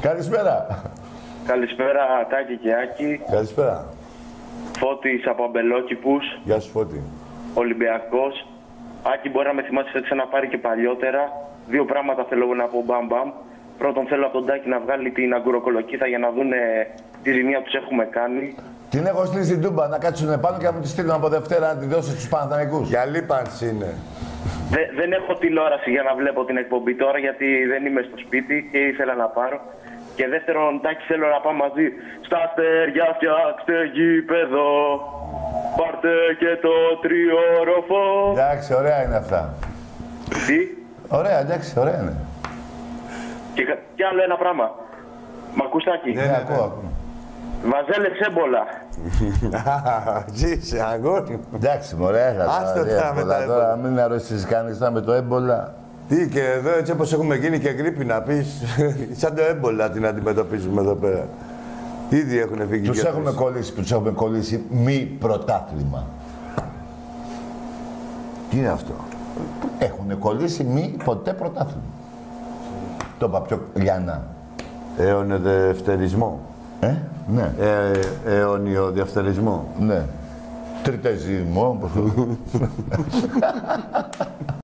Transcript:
Καλησπέρα. Καλησπέρα, Τάκη και Άκη. Καλησπέρα. Φώτης από Αμπελόκηπους. Γεια σου, Φώτη. Ολυμπιακός. Άκη, μπορεί να με θυμάσαι, θα ξαναπάρει και παλιότερα. Δύο πράγματα θέλω να πω μπαμ. Πρώτον, θέλω από τον Τάκη να βγάλει την αγκουροκολοκύθα για να δουν τη ζημία που τους έχουμε κάνει. Την έχω στείλει στην Τούμπα να κάτσουν πάνω και να μου τη στείλουν από Δευτέρα να τη δώσω στους Παναθηναϊκούς. Για λίπανση είναι. Δεν έχω τηλεόραση για να βλέπω την εκπομπή τώρα, γιατί δεν είμαι στο σπίτι και ήθελα να πάρω. Και δεύτερον, Τάκη, θέλω να πάμε μαζί. Στα αστέρια φτιάξτε γήπεδο. Πάρτε και το τριόροφο. Εντάξει, ωραία είναι αυτά. Τι? Ωραία, εντάξει, ωραία είναι. Και άλλο ένα πράγμα. Μ' ακούς, Τάκη? Ναι, ακούω. Βαζέλες έμπολα. Ζήσε, αγόρι μου. Εντάξει, μωρέ, Άστο τώρα με τα έμπολα. Τώρα μην αρρώσεις κανείς με το έμπολα. Τι και εδώ έτσι όπως έχουμε γίνει και γρήπη να πεις, σαν το έμπολα την αντιμετωπίζουμε εδώ πέρα. Ήδη έχουν φύγει. Τους έχουμε κολλήσει μη πρωτάθλημα. Τι είναι αυτό? Έχουν κολλήσει μη ποτέ πρωτάθλημα. Το είπα πιο λιανά. Αιωνιοδευτερισμό. Ναι. Αιωνιοδευτερισμό. Ναι. Τριτεζισμό.